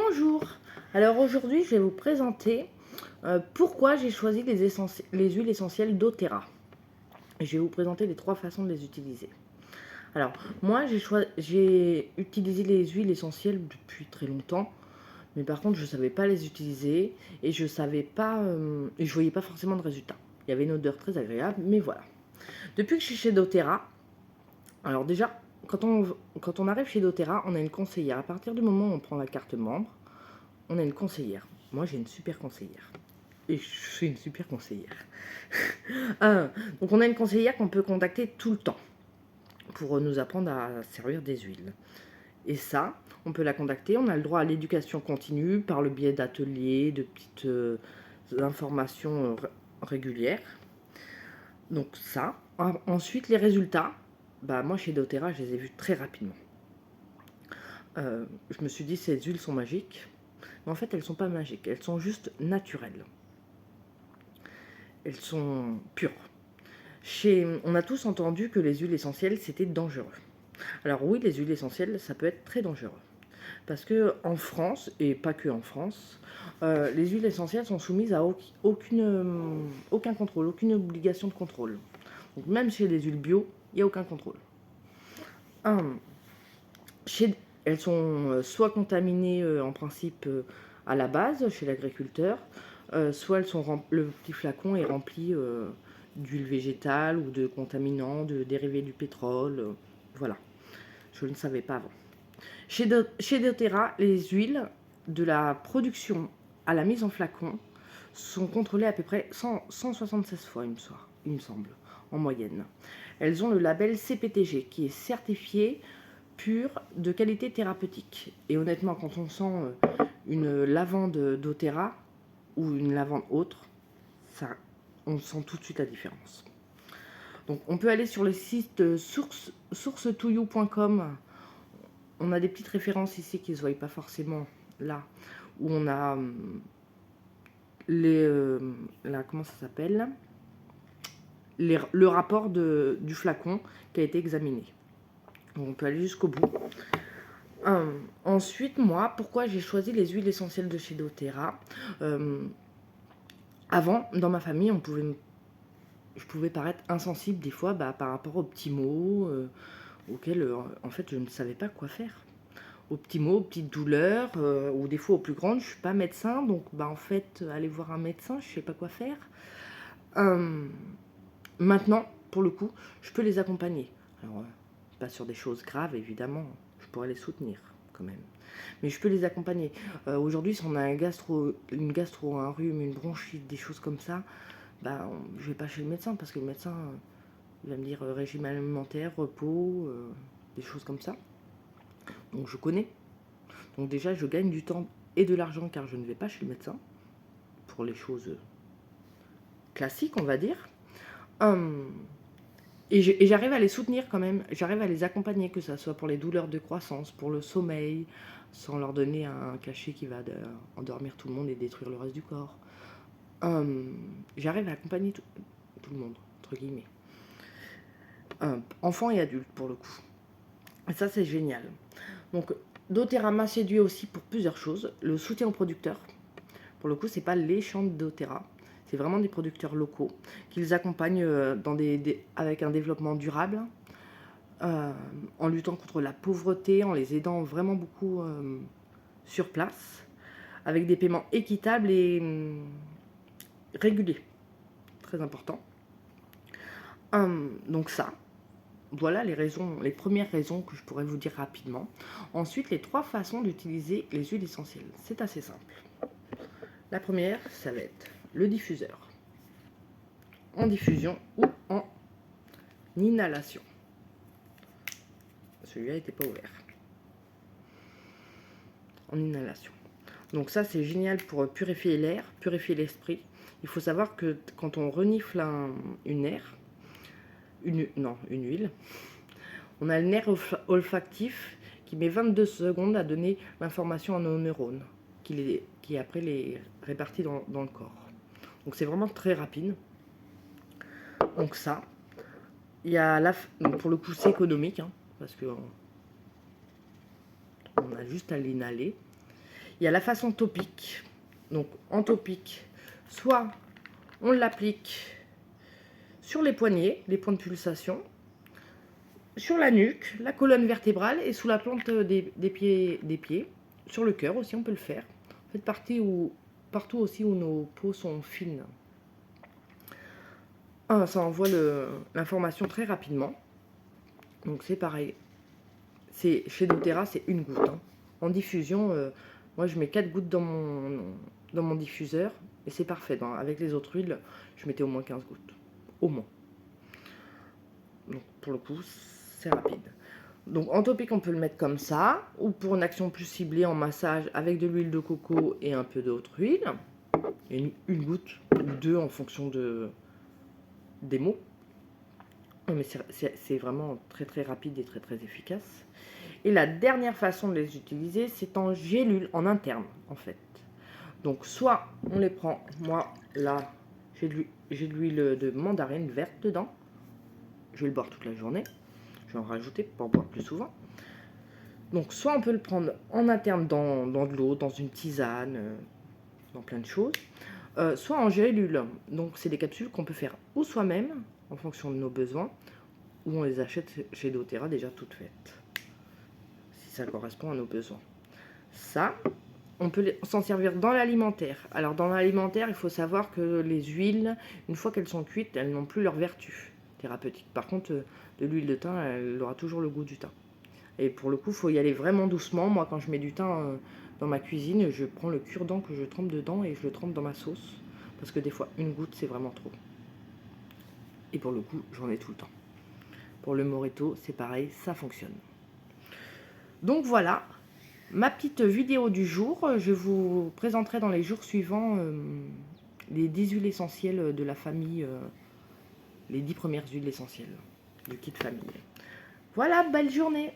Bonjour. Alors aujourd'hui, je vais vous présenter pourquoi j'ai choisi les huiles essentielles doTERRA. Je vais vous présenter les 3 façons de les utiliser. Alors, moi, j'ai utilisé les huiles essentielles depuis très longtemps, mais par contre, je ne savais pas les utiliser et je savais pas, et je voyais pas forcément de résultats. Il y avait une odeur très agréable, mais voilà. Depuis que je suis chez doTERRA, alors déjà, quand on arrive chez doTERRA, on a une conseillère. À partir du moment où on prend la carte membre, on a une conseillère. Moi, j'ai une super conseillère. Et je suis une super conseillère. Donc, on a une conseillère qu'on peut contacter tout le temps pour nous apprendre à servir des huiles. Et ça, on peut la contacter. On a le droit à l'éducation continue par le biais d'ateliers, de petites informations régulières. Donc ça. Ensuite, les résultats. Bah, moi, chez doTERRA, je les ai vus très rapidement. Je me suis dit, ces huiles sont magiques. Mais en fait, elles ne sont pas magiques. Elles sont juste naturelles. Elles sont pures. On a tous entendu que les huiles essentielles, c'était dangereux. Alors oui, les huiles essentielles, ça peut être très dangereux. Parce que en France, et pas que en France, les huiles essentielles sont soumises à aucun contrôle, aucune obligation de contrôle. Donc même chez les huiles bio, il n'y a aucun contrôle. Elles sont soit contaminées en principe à la base chez l'agriculteur, soit le petit flacon est rempli d'huile végétale ou de contaminants, de dérivés du pétrole. Voilà, je ne savais pas avant. Chez doTERRA, les huiles, de la production à la mise en flacon, sont contrôlées à peu près 176 fois, il me semble, en moyenne. Elles ont le label CPTG, qui est certifié pur de qualité thérapeutique. Et honnêtement, quand on sent une lavande doTERRA ou une lavande autre, on sent tout de suite la différence. Donc on peut aller sur le site sourcetoyou.com. On a des petites références ici qui ne se voient pas forcément là, où on a comment ça s'appelle, le rapport du flacon qui a été examiné. Donc on peut aller jusqu'au bout. Ensuite, moi, pourquoi j'ai choisi les huiles essentielles de chez doTERRA? Avant, dans ma famille, je pouvais paraître insensible des fois par rapport aux petits mots auxquels, en fait, je ne savais pas quoi faire. Aux petits mots, aux petites douleurs, ou des fois aux plus grandes. Je ne suis pas médecin, donc en fait, aller voir un médecin, je ne sais pas quoi faire. Maintenant, pour le coup, je peux les accompagner. Alors, pas sur des choses graves, évidemment, je pourrais les soutenir quand même. Mais je peux les accompagner. Aujourd'hui, si on a une gastro, un rhume, une bronchite, des choses comme ça, je vais pas chez le médecin parce que le médecin il va me dire régime alimentaire, repos, des choses comme ça. Donc je connais. Donc déjà, je gagne du temps et de l'argent car je ne vais pas chez le médecin pour les choses classiques, on va dire. Et j'arrive à les soutenir quand même, j'arrive à les accompagner, que ce soit pour les douleurs de croissance, pour le sommeil, sans leur donner un cachet qui va endormir tout le monde et détruire le reste du corps. J'arrive à accompagner tout le monde, entre guillemets. Enfants et adultes, pour le coup. Et ça, c'est génial. Donc, doTERRA m'a séduit aussi pour plusieurs choses. Le soutien aux producteurs. Pour le coup, c'est pas les champs de doTERRA. C'est vraiment des producteurs locaux qu'ils accompagnent avec un développement durable, en luttant contre la pauvreté, en les aidant vraiment beaucoup sur place, avec des paiements équitables et réguliers. Très important. Donc ça, voilà les premières raisons que je pourrais vous dire rapidement. Ensuite, les 3 façons d'utiliser les huiles essentielles. C'est assez simple. La première, ça va être le diffuseur. En diffusion ou en inhalation. Celui-là n'était pas ouvert. En inhalation. Donc ça, c'est génial pour purifier l'air, purifier l'esprit. Il faut savoir que quand on renifle une huile, on a le nerf olfactif qui met 22 secondes à donner l'information à nos neurones, qui après les répartit dans le corps. Donc c'est vraiment très rapide. Donc ça, il y a donc pour le coup c'est économique, parce que on a juste à l'inhaler. Il y a la façon topique. Donc en topique, soit on l'applique sur les poignets, les points de pulsation, sur la nuque, la colonne vertébrale et sous la plante des pieds. Sur le cœur aussi, on peut le faire. En fait, partout aussi où nos peaux sont fines. Ça envoie l'information très rapidement. Donc c'est pareil. Chez doTERRA, c'est une goutte. Hein. En diffusion, moi je mets 4 gouttes dans mon diffuseur et c'est parfait. Avec les autres huiles, je mettais au moins 15 gouttes. Au moins. Donc pour le coup, c'est rapide. Donc en topique, on peut le mettre comme ça, ou pour une action plus ciblée en massage avec de l'huile de coco et un peu d'autre huile. Et une goutte ou deux en fonction des mots. Mais c'est vraiment très très rapide et très très efficace. Et la dernière façon de les utiliser, c'est en gélule, en interne en fait. Donc soit on les prend, moi là j'ai de l'huile de mandarine verte dedans. Je vais le boire toute la journée. Je vais en rajouter pour en boire plus souvent. Donc soit on peut le prendre en interne dans de l'eau, dans une tisane, dans plein de choses. Soit en gélule. Donc c'est des capsules qu'on peut faire ou soi-même, en fonction de nos besoins, ou on les achète chez doTERRA déjà toutes faites, si ça correspond à nos besoins. Ça, on peut s'en servir dans l'alimentaire. Alors dans l'alimentaire, il faut savoir que les huiles, une fois qu'elles sont cuites, elles n'ont plus leur vertu thérapeutique. Par contre, de l'huile de thym, elle aura toujours le goût du thym. Et pour le coup, il faut y aller vraiment doucement. Moi, quand je mets du thym dans ma cuisine, je prends le cure-dent que je trempe dedans et je le trempe dans ma sauce. Parce que des fois, une goutte, c'est vraiment trop. Et pour le coup, j'en ai tout le temps. Pour le Moreto, c'est pareil, ça fonctionne. Donc voilà, ma petite vidéo du jour. Je vous présenterai dans les jours suivants les 10 huiles essentielles de la famille, les 10 premières huiles essentielles du kit famille. Voilà, belle journée!